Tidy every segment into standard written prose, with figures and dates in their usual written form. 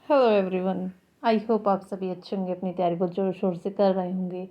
Hello everyone. I hope आप सभी अच्छे होंगे, अपनी तैयारी बहुत जोर शोर से कर रहे होंगे।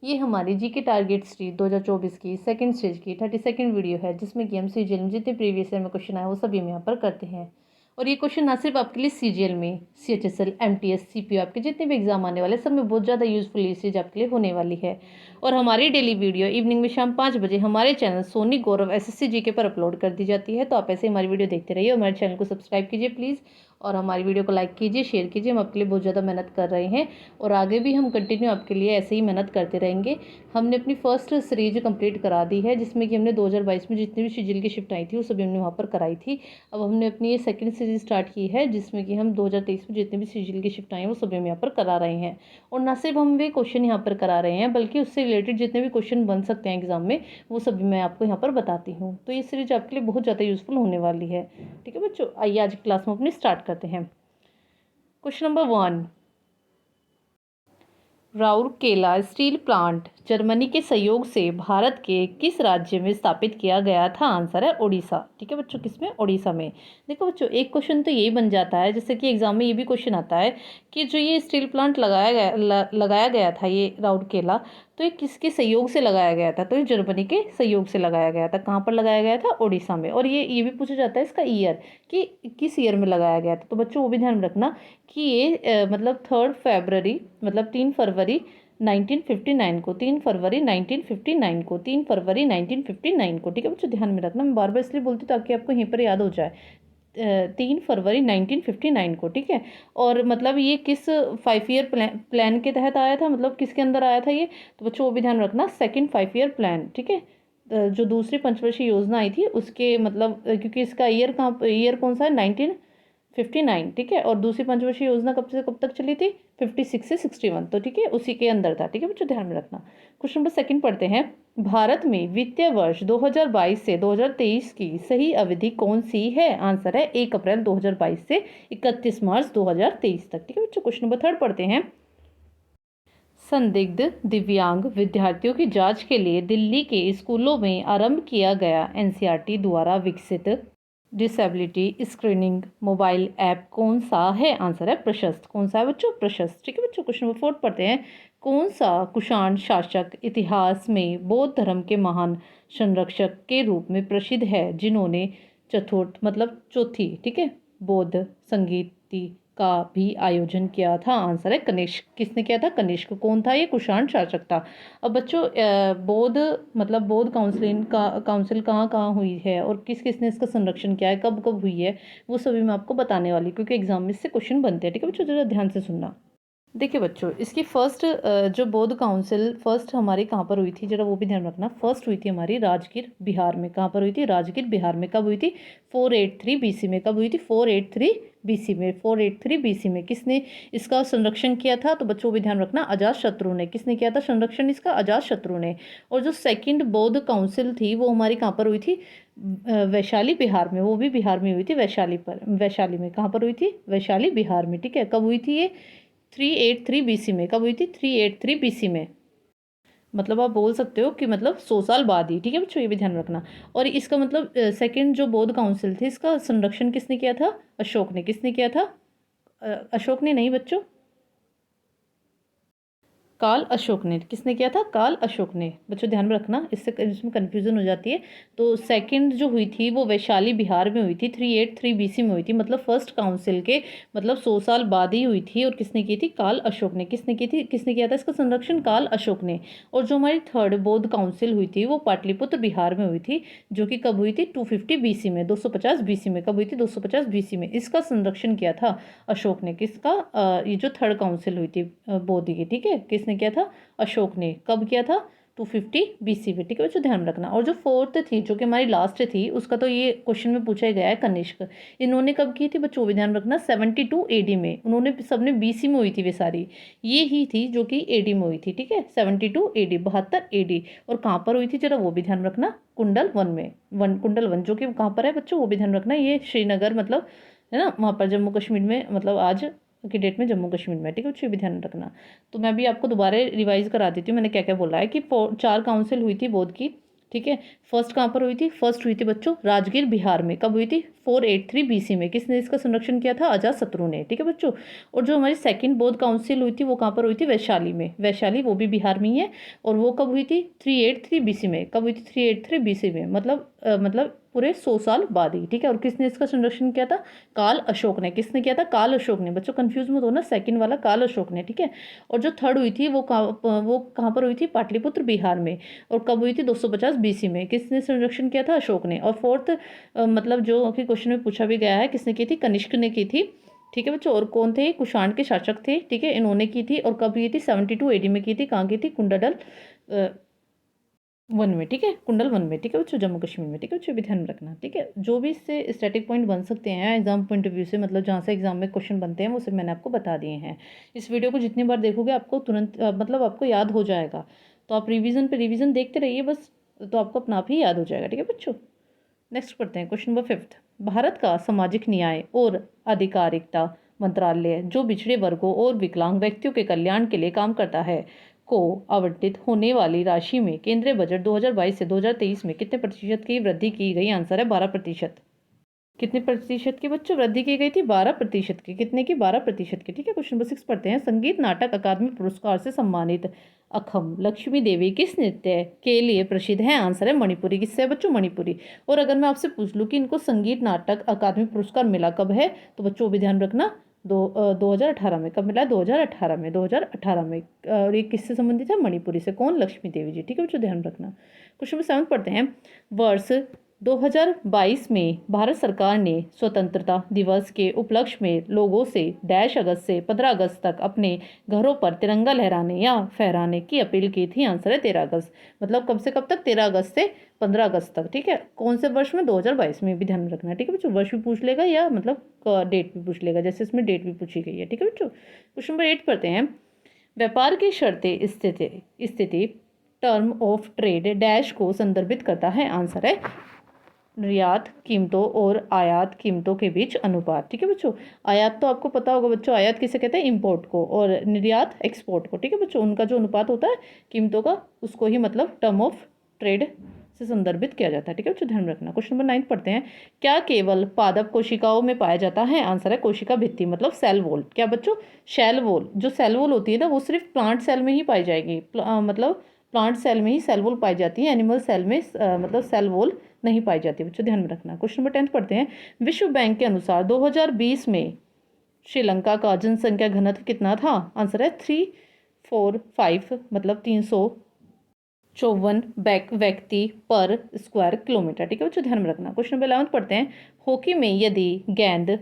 ये हमारी जीके टारगेट स्ट्रीट 2024 की सेकंड स्टेज की 32nd वीडियो है, जिसमें कि हम सीजीएल में जितने प्रीवियस ईयर में क्वेश्चन आए वो सभी हम यहाँ पर करते हैं। और ये क्वेश्चन ना सिर्फ आपके लिए सीजीएल में, सीएचएसएल, एमटीएस, सीपीओ, आपके जितने भी एग्जाम आने वाले सब में बहुत ज़्यादा यूजफुल ये चीज़ आपके लिए होने वाली है। और हमारी डेली वीडियो इवनिंग में शाम 5 बजे हमारे चैनल सोनी गौरव एसएससी जीके पर अपलोड कर दी जाती है। तो आप ऐसे हमारी वीडियो देखते रहिए और हमारे चैनल को सब्सक्राइब कीजिए प्लीज़, और हमारी वीडियो को लाइक कीजिए, शेयर कीजिए। हम आपके लिए बहुत ज़्यादा मेहनत कर रहे हैं और आगे भी हम कंटिन्यू आपके लिए ऐसे ही मेहनत करते रहेंगे। हमने अपनी फर्स्ट सीरीज कंप्लीट करा दी है, जिसमें कि हमने 2022 में जितनी भी शेड्यूल की शिफ्ट आई थी वो सभी हमने वहाँ पर कराई थी। अब हमने अपनी ये सेकंड सीरीज स्टार्ट की है, जिसमें कि हम 2023 में जितनी भी शेड्यूल की शिफ्ट आई हैं वो सभी हम यहाँ पर करा रहे हैं। और न सिर्फ हम वे क्वेश्चन यहाँ पर करा रहे हैं, बल्कि उससे रिलेटेड जितने भी क्वेश्चन बन सकते हैं एग्जाम में वो सभी मैं आपको यहाँ पर बताती हूँ। तो ये सीरीज आपके लिए बहुत ज़्यादा यूजफुल होने वाली है। ठीक है बच्चों, आइए आज की क्लास में अपनी स्टार्ट करते हैं। Question number 1, Rourkela steel plant Germany के सहयोग से भारत के किस राज्य में स्थापित किया गया था? आंसर है उड़ीसा। ठीक है बच्चों, किसमें? उड़ीसा में। देखो बच्चों, एक क्वेश्चन तो यही बन जाता है, जैसे कि एग्जाम में ये भी क्वेश्चन आता है कि जो ये स्टील प्लांट लगाया गया था ये राउरकेला, तो ये किसके सहयोग से लगाया गया था? तो ये जर्मनी के सहयोग से लगाया गया था। कहाँ पर लगाया गया था? उड़ीसा में। और ये भी पूछा जाता है इसका ईयर, कि किस ईयर में लगाया गया था। तो बच्चों वो भी ध्यान रखना कि ये मतलब 3 फरवरी, मतलब 3 फरवरी 1959 को, 3 फरवरी 1959 को, 3 फरवरी 1959 को। ठीक है बच्चों, ध्यान में रखना। मैं बार बार इसलिए बोलती हूँ ताकि आपको यहीं पर याद हो जाए। 3 फरवरी 1959 को। ठीक है। और मतलब ये किस 5 ईयर प्लान के तहत आया था, मतलब किसके अंदर आया था ये? तो बच्चों वो भी ध्यान रखना, सेकंड 5 ईयर प्लान। ठीक है। जो दूसरी पंचवर्षीय योजना आई थी उसके मतलब, क्योंकि इसका ईयर कौन सा है? 1959। ठीक है। और दूसरी पंचवर्षीय योजना कब से कब तक चली थी? 56 से 61। तो ठीक है, उसी के अंदर था। ठीक है बच्चों, ध्यान में रखना। क्वेश्चन नंबर 2 पढ़ते हैं। भारत में वित्तीय वर्ष 2022 से 2023 की सही अवधि कौन सी है? आंसर है 1 अप्रैल 2022 से 31 मार्च 2023 तक। ठीक है बच्चों, क्वेश्चन नंबर 3 पढ़ते हैं। संदिग्ध दिव्यांग विद्यार्थियों की जांच के लिए दिल्ली के स्कूलों में आरंभ किया गया एनसीईआरटी द्वारा विकसित डिसेबिलिटी स्क्रीनिंग मोबाइल ऐप कौन सा है? आंसर है प्रशस्त। कौन सा है बच्चों? प्रशस्त। ठीक है बच्चों, क्वेश्चन नंबर 4 पढ़ते हैं। कौन सा कुषाण शासक इतिहास में बौद्ध धर्म के महान संरक्षक के रूप में प्रसिद्ध है, जिन्होंने चतुर्थ मतलब चौथी, ठीक है, बौद्ध संगीति का भी आयोजन किया था? आंसर है कनिष्क। किसने किया था? कनिष्क। कौन था ये? कुषाण शासक था। अब बच्चों बौद्ध मतलब बौद्ध काउंसिल कहाँ कहाँ हुई है और किस किसने इसका संरक्षण किया है, कब कब हुई है, वो सभी मैं आपको बताने वाली, क्योंकि एग्जाम में इससे क्वेश्चन बनते हैं। ठीक है बच्चों, जरा ध्यान से सुनना। देखिए बच्चों, इसकी फर्स्ट जो बौद्ध काउंसिल फर्स्ट हमारी कहाँ पर हुई थी, जरा वो भी ध्यान रखना। फर्स्ट हुई थी हमारी राजगीर बिहार में। कहाँ पर हुई थी? राजगीर बिहार में। कब हुई थी? 483 बीसी में। कब हुई थी? 483 बीसी में। 483 बीसी में। किसने इसका संरक्षण किया था? तो बच्चों भी ध्यान रखना, अजात शत्रु ने। किसने किया था संरक्षण इसका? अजात शत्रु ने। और जो सेकंड बौद्ध काउंसिल थी वो हमारी कहाँ पर हुई थी? वैशाली बिहार में। वो भी बिहार में हुई थी, वैशाली में। कहाँ पर हुई थी? वैशाली बिहार में। ठीक है। कब हुई थी ये? 383 बीसी में। कब हुई थी? 383 बीसी में। मतलब आप बोल सकते हो कि मतलब 100 साल बाद ही। ठीक है बच्चों, ये भी ध्यान रखना। और इसका मतलब सेकंड जो बौद्ध काउंसिल थी इसका संरक्षण किसने किया था? अशोक ने। किसने किया था? अशोक ने नहीं बच्चों, काल अशोक ने। किसने किया था? काल अशोक ने। बच्चों ध्यान में रखना, इसमें कन्फ्यूजन हो जाती है। तो सेकंड जो हुई थी वो वैशाली बिहार में हुई थी, 383 बीसी में हुई थी। मतलब फर्स्ट काउंसिल के मतलब 100 साल बाद ही हुई थी। और किसने की थी? काल अशोक ने। किसने की थी? किसने किया था इसका संरक्षण? काल अशोक ने। और जो हमारी थर्ड बौद्ध काउंसिल हुई थी वो पाटलिपुत्र बिहार में हुई थी, जो कि कब हुई थी? 250 बीसी में, 250 बीसी में। कब हुई थी? 250 बीसी में। इसका संरक्षण किया था अशोक ने। किसका? ये जो थर्ड काउंसिल हुई थी बौद्ध की। ठीक है, किसने किया था? अशोक ने। कब किया था? 250 बीसी में। ठीक है बच्चों, ध्यान रखना। और जो फोर्थ थी, जो कि हमारी लास्ट थी, उसका तो ये क्वेश्चन में पूछा गया है, कनिष्क। इन्होंने कब की थी बच्चों? भी ध्यान रखना, 72 एडी में। उन्होंने सबने बीसी में हुई थी वे सारी। ये ही थी जो कि एडी में हुई थी। ठीक है, 72 एडी, 72 एडी। और कहाँ पर हुई थी जरा वो भी ध्यान रखना? कुंडल वन में। कुंडल वन जो कि कहाँ पर है बच्चों? वो भी ध्यान रखना। ये श्रीनगर मतलब है ना, वहाँ पर जम्मू कश्मीर में, मतलब आज की डेट में जम्मू कश्मीर में। ठीक है बच्चों, ये भी ध्यान रखना। तो मैं भी आपको दोबारा रिवाइज करा देती हूँ मैंने क्या क्या बोला है। कि 4 काउंसिल हुई थी बौद्ध की। ठीक है। फर्स्ट कहाँ पर हुई थी? फर्स्ट हुई थी बच्चों राजगीर बिहार में। कब हुई थी? 483 BC में। किसने इसका संरक्षण किया था? अजातशत्रु ने। ठीक है बच्चों। और जो हमारी सेकंड बौद्ध काउंसिल हुई थी वो कहाँ पर हुई थी? वैशाली में। वैशाली वो भी बिहार में ही है। और वो कब हुई थी? 383 BC में। कब हुई थी? 383 BC में, मतलब पूरे 100 साल बाद ही। ठीक है। और किसने इसका संरक्षण किया था? काल अशोक ने। किसने किया था? काल अशोक ने। बच्चों कंफ्यूज मत होना, सेकंड वाला काल अशोक ने। ठीक है। और जो थर्ड हुई थी वो कहाँ पर हुई थी? पाटलिपुत्र बिहार में। और कब हुई थी? 250 BC में। किसने संरक्षण किया था? अशोक ने। और फोर्थ मतलब जो कि क्वेश्चन में पूछा भी गया है, किसने की थी? कनिष्क ने की थी। ठीक है बच्चों। और कौन थे? कुषाण के शासक थे। ठीक है। इन्होंने की थी। और कब की थी? 72 AD में की थी। कहाँ की थी? कुंडल वन में। ठीक है। कुंडल वन में। ठीक है बच्चों, जम्मू कश्मीर में। ठीक है बच्चों, भी ध्यान रखना। ठीक है। जो भी इससे स्टैटिक पॉइंट बन सकते हैं एग्जाम पॉइंट ऑफ व्यू से, मतलब जहाँ से एग्जाम में क्वेश्चन बनते हैं वो सब मैंने आपको बता दिए हैं। इस वीडियो को जितनी बार देखोगे आपको तुरंत मतलब आपको याद हो जाएगा। तो आप रिवीजन पे रिवीजन देखते रहिए बस, तो आपको अपना आप ही याद हो जाएगा। ठीक है बच्चों। नेक्स्ट पढ़ते हैं क्वेश्चन नंबर 5। भारत का सामाजिक न्याय और अधिकारिता मंत्रालय जो पिछड़े वर्गों और विकलांग व्यक्तियों के कल्याण के लिए काम करता है को आवंटित होने वाली राशि में केंद्रीय बजट 2022 से 2023 में कितने प्रतिशत की वृद्धि की गई? आंसर है 12%। कितने प्रतिशत की बच्चों वृद्धि की गई थी? 12% की। कितने की? 12% की। ठीक है। क्वेश्चन नंबर 6 पढ़ते हैं। संगीत नाटक अकादमी पुरस्कार से सम्मानित अखम लक्ष्मी देवी किस नृत्य के लिए प्रसिद्ध है? आंसर है मणिपुरी। किससे है बच्चों? मणिपुरी। और अगर मैं आपसे पूछ लूँ कि इनको संगीत नाटक अकादमी पुरस्कार मिला कब है, तो बच्चों भी ध्यान रखना 2018 में। कब मिला है? 2018 में। 2018 में। और ये किससे संबंधित है? मणिपुरी से। कौन? लक्ष्मी देवी जी। ठीक है बच्चों, ध्यान रखना। क्वेश्चन नंबर 7 पढ़ते हैं। वर्ष 2022 में भारत सरकार ने स्वतंत्रता दिवस के उपलक्ष्य में लोगों से -अगस्त से 15 अगस्त तक अपने घरों पर तिरंगा लहराने या फहराने की अपील की थी। आंसर है 13 अगस्त। मतलब कब से कब तक? 13 अगस्त से 15 अगस्त तक। ठीक है। कौन से वर्ष में? 2022 में। भी ध्यान रखना। ठीक है बच्चों। वर्ष भी पूछ लेगा या मतलब डेट भी पूछ लेगा, जैसे इसमें डेट भी पूछी गई है। ठीक है बच्चों। क्वेश्चन नंबर 8 पढ़ते हैं। व्यापार की शर्तें स्थिति टर्म ऑफ ट्रेड डैश को संदर्भित करता है। आंसर है निर्यात कीमतों और आयात कीमतों के बीच अनुपात। ठीक है बच्चों। आयात तो आपको पता होगा बच्चों, आयात किसे कहते हैं? इंपोर्ट को। और निर्यात एक्सपोर्ट को। ठीक है बच्चों। उनका जो अनुपात होता है कीमतों का, उसको ही मतलब टर्म ऑफ ट्रेड से संदर्भित किया जाता है। ठीक है बच्चों, ध्यान रखना। क्वेश्चन नंबर 9 पढ़ते हैं। क्या केवल पादप कोशिकाओं में पाया जाता है? आंसर है कोशिका भित्ति, मतलब सेल वॉल। क्या बच्चों? Cell wall. जो सेल वॉल होती है ना, वो सिर्फ प्लांट सेल में ही पाई जाएगी। मतलब प्लांट सेल में ही सेल वॉल पाई जाती है। एनिमल सेल में मतलब सेल वॉल नहीं पाई जाती। बच्चों ध्यान में रखना। क्वेश्चन नंबर 10 पढ़ते हैं। विश्व बैंक के अनुसार 2020 में श्रीलंका का जनसंख्या घनत्व कितना था? आंसर है 345, मतलब 354 व्यक्ति पर स्क्वायर किलोमीटर। ठीक है बच्चों, ध्यान में रखना। क्वेश्चन नंबर 11 पढ़ते हैं। हॉकी में यदि गेंद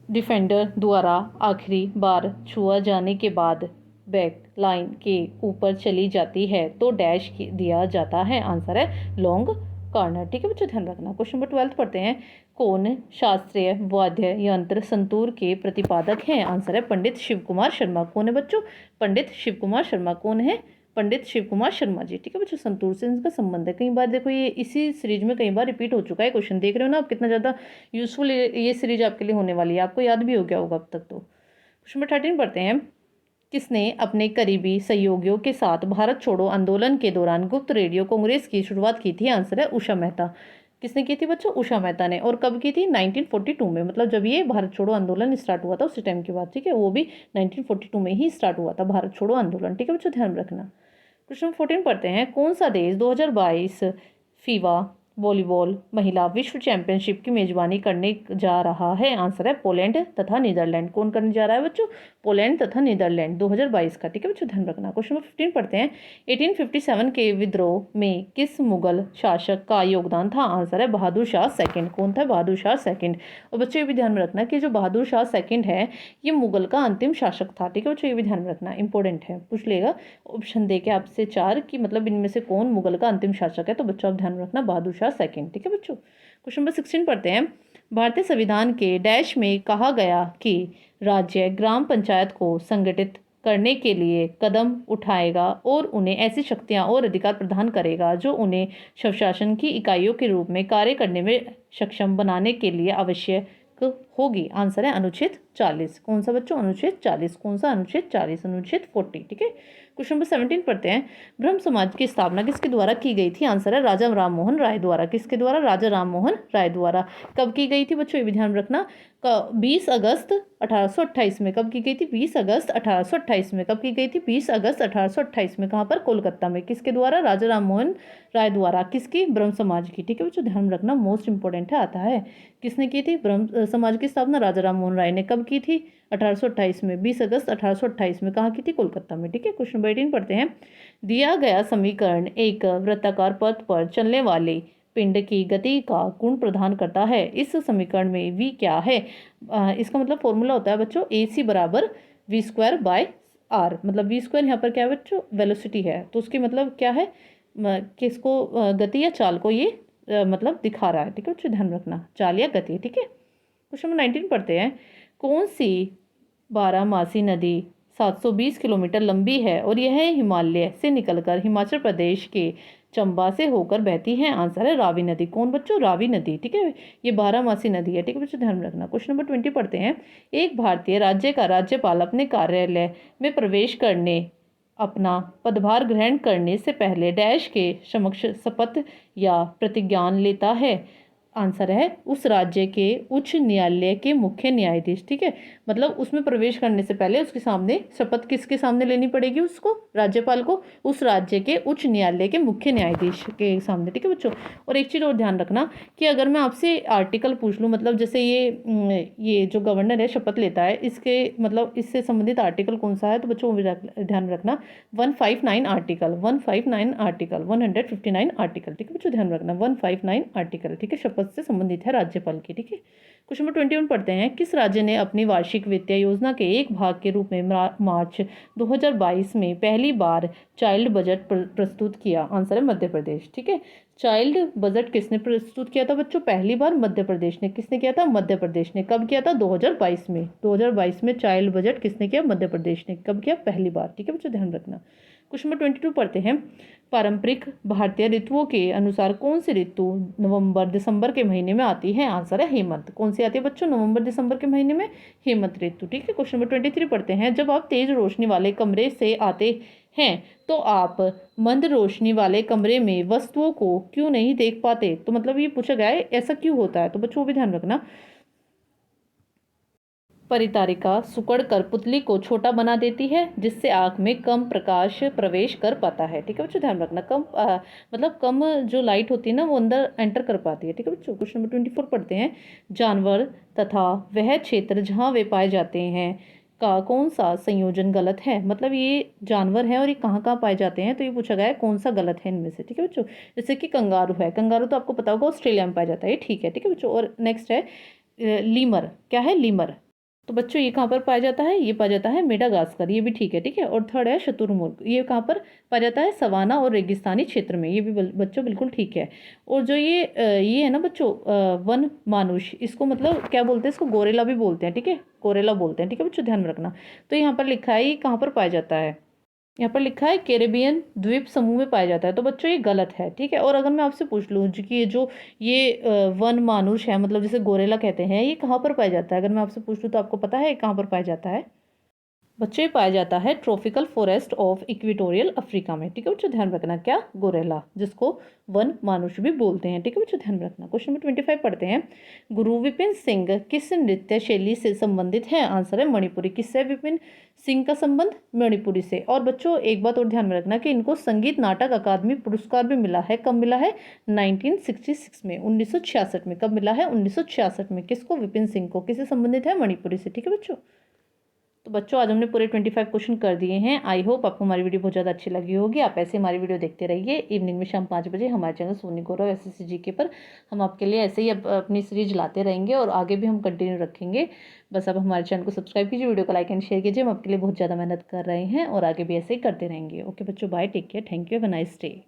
डिफेंडर द्वारा आखिरी बार छुआ जाने के बाद बैक लाइन के ऊपर चली जाती है तो डैश दिया जाता है। आंसर है लॉन्ग कॉर्नर। ठीक है बच्चों, ध्यान रखना। क्वेश्चन नंबर 12 पढ़ते हैं। कौन शास्त्रीय वाद्य यंत्र संतूर के प्रतिपादक हैं? आंसर है पंडित शिव कुमार शर्मा। कौन है बच्चों? पंडित शिव कुमार शर्मा। कौन है? पंडित शिव कुमार शर्मा जी। ठीक है बच्चों। संतूर से इनका संबंध है। कई बार देखो, ये इसी सीरीज में कई बार रिपीट हो चुका है क्वेश्चन। देख रहे हो ना आप कितना ज़्यादा यूजफुल ये सीरीज आपके लिए होने वाली है। आपको याद भी हो गया होगा अब तक तो। क्वेश्चन नंबर 13 पढ़ते हैं। किसने अपने करीबी सहयोगियों के साथ भारत छोड़ो आंदोलन के दौरान गुप्त रेडियो कांग्रेस की शुरुआत की थी? आंसर है उषा मेहता। किसने की थी बच्चों? उषा मेहता ने। और कब की थी? 1942 में। मतलब जब ये भारत छोड़ो आंदोलन स्टार्ट हुआ था उसी टाइम की बात। ठीक है। वो भी 1942 में ही स्टार्ट हुआ था भारत छोड़ो आंदोलन। ठीक है बच्चों, ध्यान रखना। क्वेश्चन 14 पढ़ते हैं। कौन सा देश 2022 फीवा वॉलीबॉल महिला विश्व चैंपियनशिप की मेजबानी करने जा रहा है? आंसर है पोलैंड तथा नीदरलैंड। कौन करने जा रहा है बच्चों? पोलैंड तथा नीदरलैंड 2022 का। ठीक है बच्चों, ध्यान रखना। क्वेश्चन नंबर 15 पढ़ते हैं। 1857 के विद्रोह में किस मुगल शासक का योगदान था? आंसर है बहादुर शाह सेकंड। कौन था? बहादुर शाह सेकंड। और बच्चों ये भी ध्यान में रखना कि जो बहादुर शाह सेकंड है ये मुगल का अंतिम शासक था। ठीक है बच्चों, ये भी ध्यान में रखना, इंपॉर्टेंट है। पूछ लेगा ऑप्शन दे के आपसे 4 कि मतलब इनमें से कौन मुगल का अंतिम शासक है, तो बच्चों आप ध्यान रखना बहादुर शाह सेकंड। ठीक है बच्चों। क्वेश्चन नंबर 16 पढ़ते हैं। भारतीय संविधान के डैश में कहा गया कि राज्य ग्राम पंचायत को संगठित करने के लिए कदम उठाएगा और उन्हें ऐसी शक्तियां और अधिकार प्रदान करेगा जो उन्हें स्वशासन की इकाइयों के रूप में कार्य करने में सक्षम बनाने के लिए आवश्यक होगी? आंसर है अनुच्छेद 40। कौन सा बच्चों? अनुच्छेद 40। कौन सा? अनुच्छेद 40, अनुच्छेद 40। ठीक है। क्वेश्चन नंबर 17 पढ़ते हैं। ब्रह्म समाज की स्थापना किसके द्वारा की गई थी? आंसर है राजा राम मोहन राय द्वारा। किसके द्वारा? राजा राम मोहन राय द्वारा। कब की गई थी बच्चों? ये भी ध्यान रखना। 20 अगस्त 1828 में। कब की गई थी? 20 अगस्त 1828 में। कब की गई थी? 20 अगस्त 1828 में। कहाँ पर? कोलकाता में। किसके द्वारा? राजा राम मोहन राय द्वारा। किसकी? ब्रह्म समाज की। ठीक है बच्चों, ध्यान रखना, मोस्ट इंपॉर्टेंट है, आता है। किसने की थी ब्रह्म समाज की स्थापना? राजा राम मोहन राय ने। कब की थी? 1828 में। 20 अगस्त 1828 में। कहाँ की थी? कोलकाता में। ठीक है। क्वेश्चन नंबर 18 पढ़ते हैं। दिया गया समीकरण एक वृत्ताकार पथ पर चलने वाले पिंड की गति का गुण प्रदान करता है। इस समीकरण में v क्या है? इसका मतलब फॉर्मूला होता है बच्चों AC बराबर v²/r। मतलब v², यहाँ पर क्या है बच्चों? वेलोसिटी है, तो उसकी मतलब क्या है? किसको गति या चाल को ये मतलब दिखा रहा है। ठीक है बच्चों, ध्यान रखना, चाल या गति। ठीक है। क्वेश्चन नंबर 19 पढ़ते हैं। कौन सी बारामासी नदी 720 किलोमीटर लंबी है और यह हिमालय से निकलकर हिमाचल प्रदेश के चंबा से होकर बहती है? आंसर है रावी नदी। कौन बच्चों? रावी नदी। ठीक है, ये बारामासी नदी है। ठीक है बच्चों, ध्यान रखना। क्वेश्चन नंबर 20 पढ़ते हैं। एक भारतीय राज्य का राज्यपाल अपने कार्यालय में प्रवेश करने, अपना पदभार ग्रहण करने से पहले डैश के समक्ष शपथ या प्रतिज्ञान लेता है? आंसर है उस राज्य के उच्च न्यायालय के मुख्य न्यायाधीश। ठीक है, मतलब उसमें प्रवेश करने से पहले उसके सामने शपथ किसके सामने लेनी पड़ेगी? उसको, राज्यपाल को, उस राज्य के उच्च न्यायालय के मुख्य न्यायाधीश के सामने। ठीक है बच्चों, और एक चीज़ और ध्यान रखना कि अगर मैं आपसे आर्टिकल पूछ लूँ, मतलब जैसे ये जो गवर्नर है शपथ लेता है, इसके मतलब इससे संबंधित आर्टिकल कौन सा है, तो बच्चों वो भी ध्यान रखना। 159 आर्टिकल, 159 आर्टिकल, 159 आर्टिकल। ठीक है बच्चों, ध्यान रखना, 159 आर्टिकल। ठीक है, शपथ से संबंधित है राज्यपाल की। ठीक है। क्वेश्चन नंबर 21 पढ़ते हैं। किस राज्य ने अपनी वार्षिक वित्तीय योजना के एक भाग के रूप में मार्च 2022 में पहली बार चाइल्ड बजट प्रस्तुत किया? आंसर है मध्य प्रदेश। ठीक है, चाइल्ड बजट किसने प्रस्तुत किया था बच्चों? पहली बार मध्य प्रदेश ने। किसने किया था? मध्य प्रदेश ने। कब किया था? 2022 में। 2022 में चाइल्ड बजट किसने किया? मध्य प्रदेश ने। कब किया? पहली बार। ठीक है बच्चों, ध्यान रखना। क्वेश्चन नंबर 22 पढ़ते हैं। पारंपरिक भारतीय ऋतुओं के अनुसार कौन सी ऋतु नवंबर दिसंबर के महीने में आती है? आंसर है हेमंत। कौन सी आती है बच्चों? नवंबर दिसंबर के महीने में हेमंत ऋतु। ठीक है। क्वेश्चन नंबर 23 पढ़ते हैं। जब आप तेज रोशनी वाले कमरे से आते हैं तो आप मंद रोशनी वाले कमरे में वस्तुओं को क्यों नहीं देख पाते? तो मतलब ये पूछा गया है ऐसा क्यों होता है, तो बच्चों भी ध्यान रखना। परितारिका सिकुड़ कर पुतली को छोटा बना देती है जिससे आँख में कम प्रकाश प्रवेश कर पाता है। ठीक है बच्चों, ध्यान रखना, मतलब कम जो लाइट होती है ना वो अंदर एंटर कर पाती है। ठीक है बच्चों। क्वेश्चन नंबर 24 पढ़ते हैं। जानवर तथा वह क्षेत्र जहाँ वे पाए जाते हैं का कौन सा संयोजन गलत है? मतलब ये जानवर है और ये कहाँ कहाँ पाए जाते हैं, तो ये पूछा गया है कौन सा गलत है इनमें से। ठीक है बच्चों, जैसे कि कंगारू है, कंगारू तो आपको पता होगा ऑस्ट्रेलिया में पाया जाता है, ये ठीक है। ठीक है बच्चों, और नेक्स्ट है लीमर। क्या है? लीमर। तो बच्चों ये कहाँ पर पाया जाता है? ये पाया जाता है मेडागास्कर, ये भी ठीक है। ठीक है, और थर्ड है शुतुरमुर्ग, ये कहाँ पर पाया जाता है? सवाना और रेगिस्तानी क्षेत्र में, ये भी बच्चों बिल्कुल ठीक है। और जो ये है ना बच्चों वन मानुष, इसको मतलब क्या बोलते हैं? इसको गोरेला भी बोलते हैं। ठीक है, गोरेला बोलते हैं। ठीक है बच्चों, ध्यान रखना। तो यहाँ पर लिखा है ये कहाँ पर पाया जाता है? यहाँ पर लिखा है कैरेबियन द्वीप समूह में पाया जाता है, तो बच्चों ये गलत है। ठीक है, और अगर मैं आपसे पूछ लूँ कि ये वन मानुष है, मतलब जिसे गोरेला कहते हैं, ये कहाँ पर पाया जाता है? अगर मैं आपसे पूछ लूँ तो आपको पता है कहाँ पर पाया जाता है? बच्चों ये पाया जाता है tropical forest of equatorial Africa में। ठीक है बच्चों, ध्यान रखना, क्या? गोरेला, जिसको वन मानुष भी बोलते हैं। ठीक है बच्चों, ध्यान रखना। क्वेश्चन नंबर 25 पढ़ते हैं। गुरु विपिन सिंह किस नृत्य शैली से संबंधित है? आंसर है मणिपुरी। किससे विपिन सिंह का संबंध? मणिपुरी से। और बच्चों एक बात और ध्यान में रखना कि इनको संगीत नाटक अकादमी पुरस्कार भी मिला है। कब मिला है? 1966 में, 1966 में। कब मिला है? 1966 में। किसको? विपिन सिंह को। किससे संबंधित है? मणिपुरी से। ठीक है बच्चों, तो बच्चों आज हमने पूरे 25 क्वेश्चन कर दिए हैं। आई होप आपको हमारी वीडियो बहुत ज़्यादा अच्छी लगी होगी। आप ऐसे हमारी वीडियो देखते रहिए। इवनिंग में शाम 5 बजे हमारे चैनल सोनी गौरव एसएससी जीके पर हम आपके लिए ऐसे ही अपनी सीरीज लाते रहेंगे और आगे भी हम कंटिन्यू रखेंगे। बस आप हमारे चैनल को सब्सक्राइब कीजिए, वीडियो को लाइक एंड शेयर कीजिए। हम आपके लिए बहुत ज़्यादा मेहनत कर रहे हैं और आगे भी ऐसे ही करते रहेंगे। ओके बच्चों, bye, take care, thank you, have a nice day.